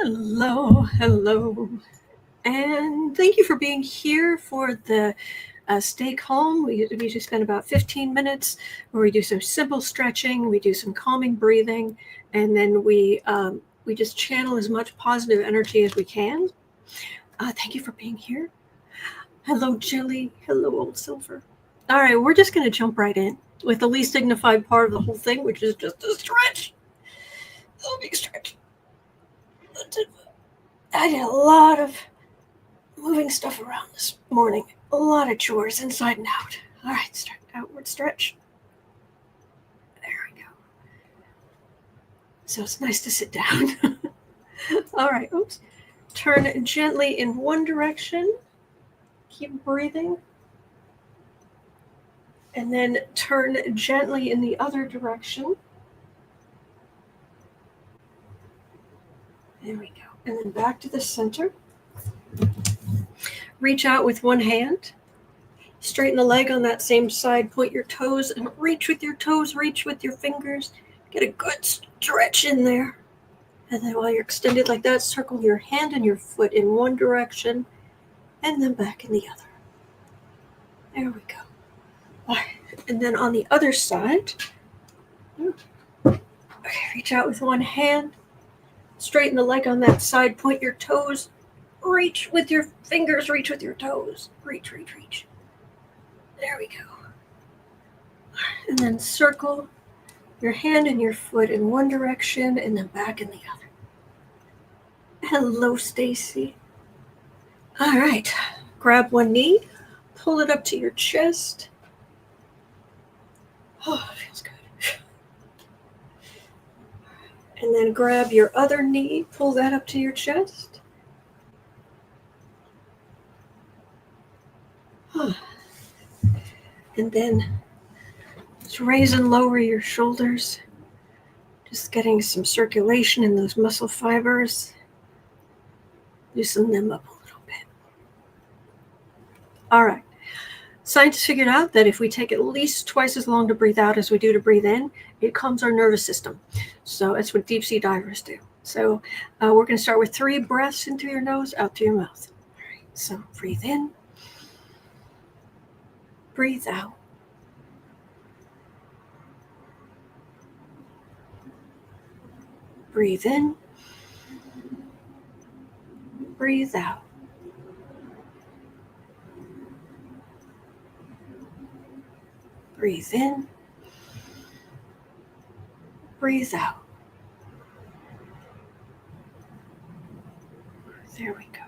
Hello, hello, and thank you for being here for the Stay Calm. We just spend about 15 minutes where we do some simple stretching, we do some calming breathing, and then we just channel as much positive energy as we can. Thank you for being here. Hello, Jilly. Hello, Old Silver. All right, we're just going to jump right in with the least dignified part of the whole thing, which is just a stretch. A big stretch. I did a lot of moving stuff around this morning. A lot of chores inside and out. All right, start outward stretch. There we go. So it's nice to sit down. All right, oops. Turn gently in one direction. Keep breathing. And then turn gently in the other direction. There we go. And then back to the center. Reach out with one hand. Straighten the leg on that same side. Point your toes and reach with your toes. Reach with your fingers. Get a good stretch in there. And then while you're extended like that, circle your hand and your foot in one direction and then back in the other. There we go. All right. And then on the other side, okay, reach out with one hand. Straighten the leg on that side. Point your toes. Reach with your fingers. Reach with your toes. Reach, reach, reach. There we go. And then circle your hand and your foot in one direction and then back in the other. Hello, Stacy. All right. Grab one knee. Pull it up to your chest. Oh, it feels good. And then grab your other knee. Pull that up to your chest. And then just raise and lower your shoulders. Just getting some circulation in those muscle fibers. Loosen them up a little bit. All right. Scientists figured out that if we take at least twice as long to breathe out as we do to breathe in, it calms our nervous system. So that's what deep sea divers do. So we're going to start with 3 breaths in through your nose, out through your mouth. All right. So breathe in. Breathe out. Breathe in. Breathe out. Breathe in. Breathe out. There we go.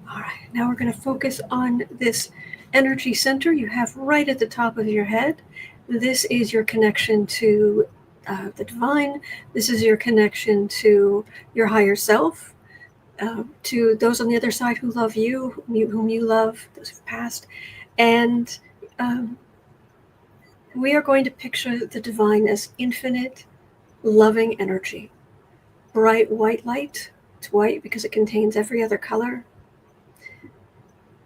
All right, now we're going to focus on this energy center you have right at the top of your head. This is your connection to the divine. This is your connection to your higher self, to those on the other side who love you, whom you love, those who've passed. And we are going to picture the divine as infinite, loving energy. Bright white light. It's white because it contains every other color.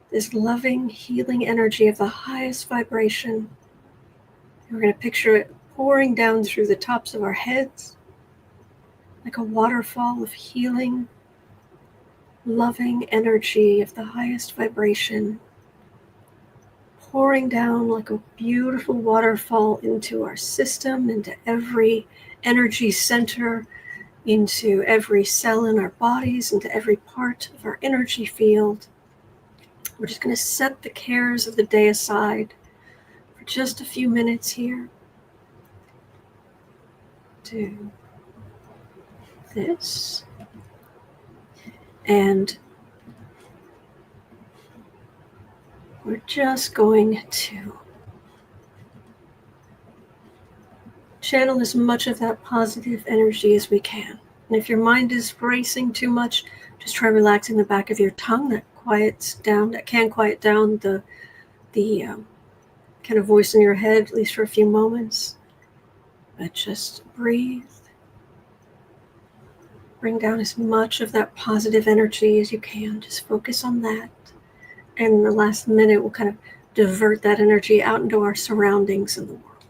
This loving, healing energy of the highest vibration. We're going to picture it pouring down through the tops of our heads like a waterfall of healing, loving energy of the highest vibration, pouring down like a beautiful waterfall into our system, into every energy center, into every cell in our bodies, into every part of our energy field. We're just going to set the cares of the day aside for just a few minutes here. Do this. And we're just going to channel as much of that positive energy as we can. And if your mind is racing too much, just try relaxing the back of your tongue. That can quiet down the kind of voice in your head, at least for a few moments. But just breathe. Bring down as much of that positive energy as you can. Just focus on that. And in the last minute, we'll kind of divert that energy out into our surroundings in the world.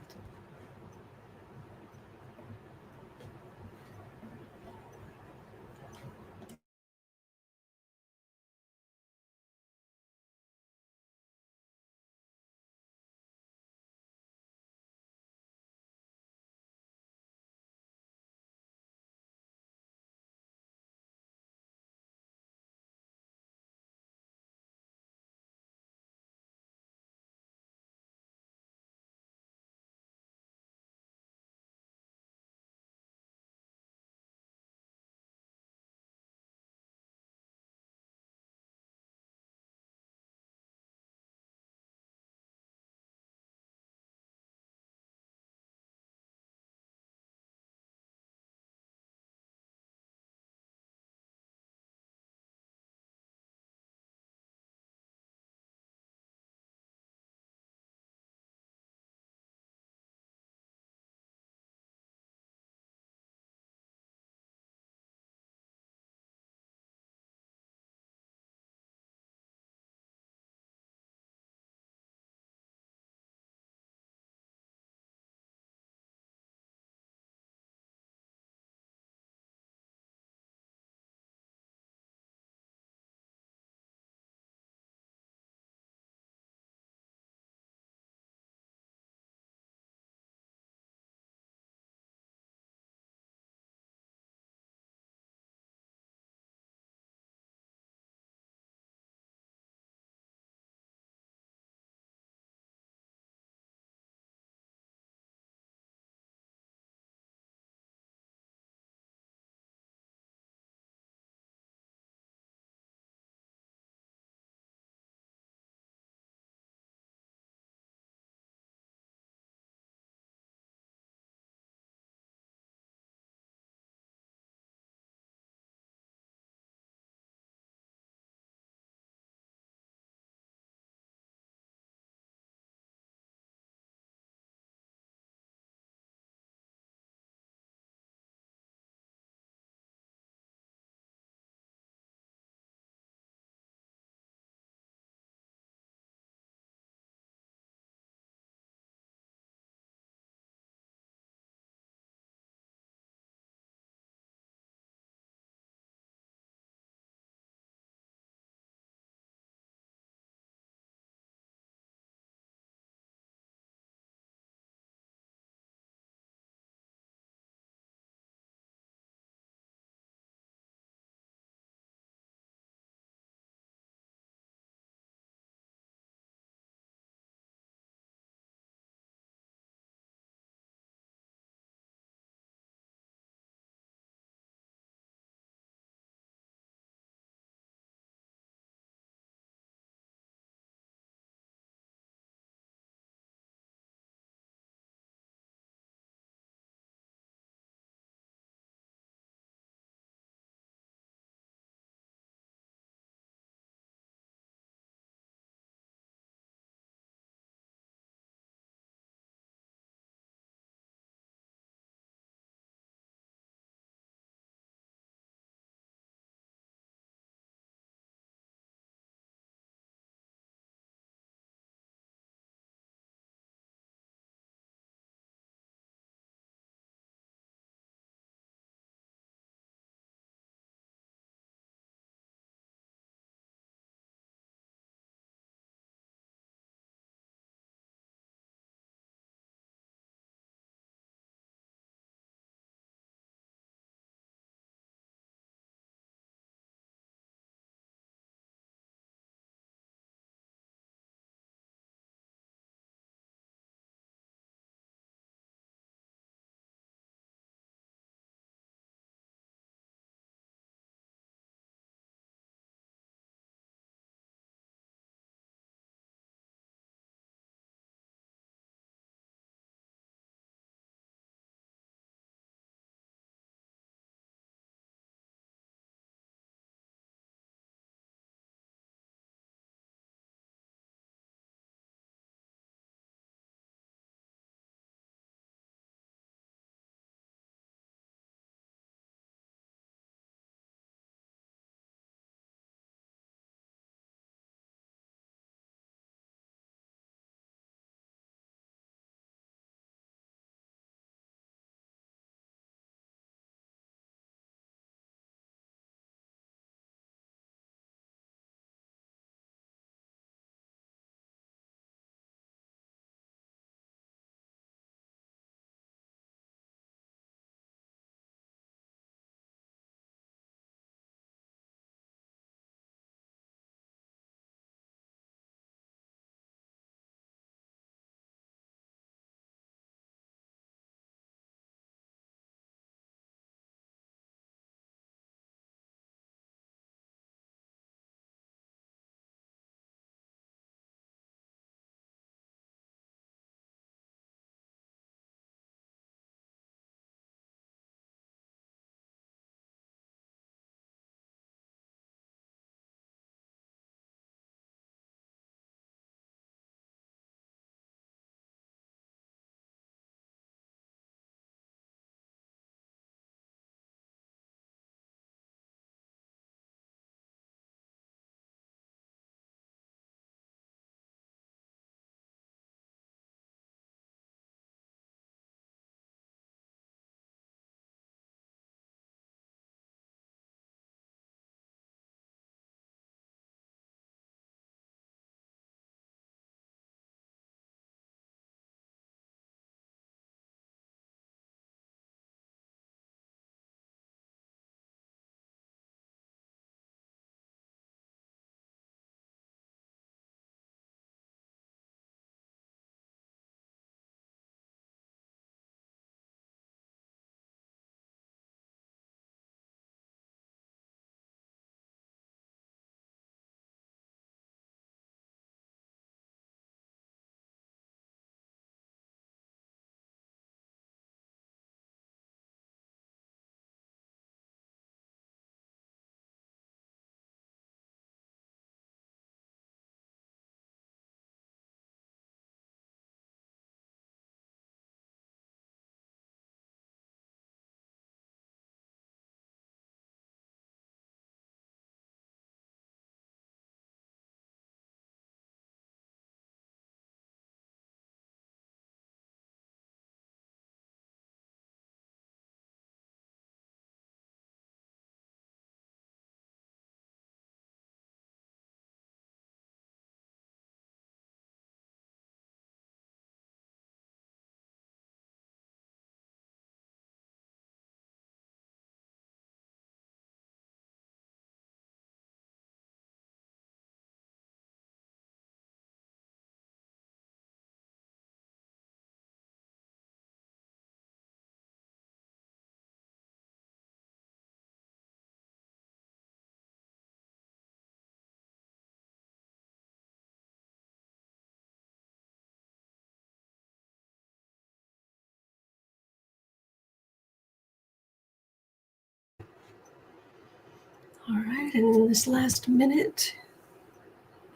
All right, and in this last minute,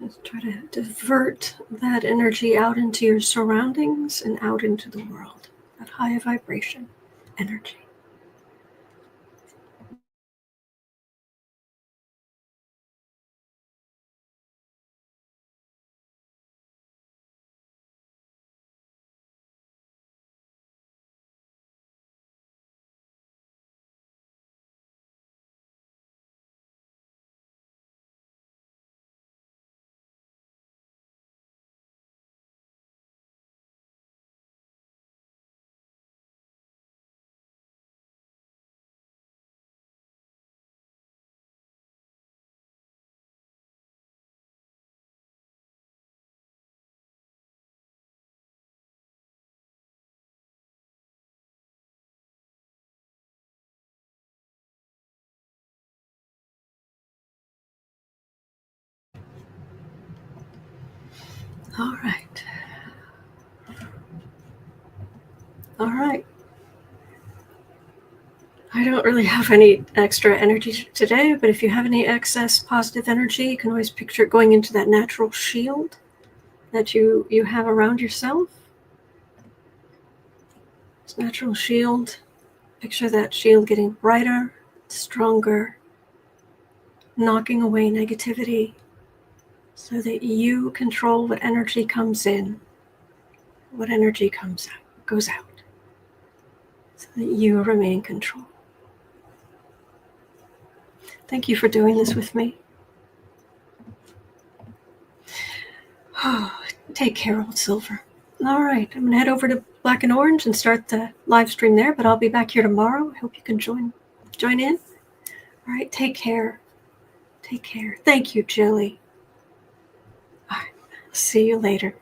let's try to divert that energy out into your surroundings and out into the world, that high vibration energy. All right. All right. I don't really have any extra energy today, but if you have any excess positive energy, you can always picture it going into that natural shield that you have around yourself. This natural shield, picture that shield getting brighter, stronger, knocking away negativity so that you control what energy comes in, what energy goes out, so that you remain in control. Thank you for doing this with me. Take care, old silver. All right, I'm going to head over to Black and Orange and start the live stream there, but I'll be back here tomorrow. I hope you can join in. All right, take care. Take care. Thank you, Jilly. All right, see you later.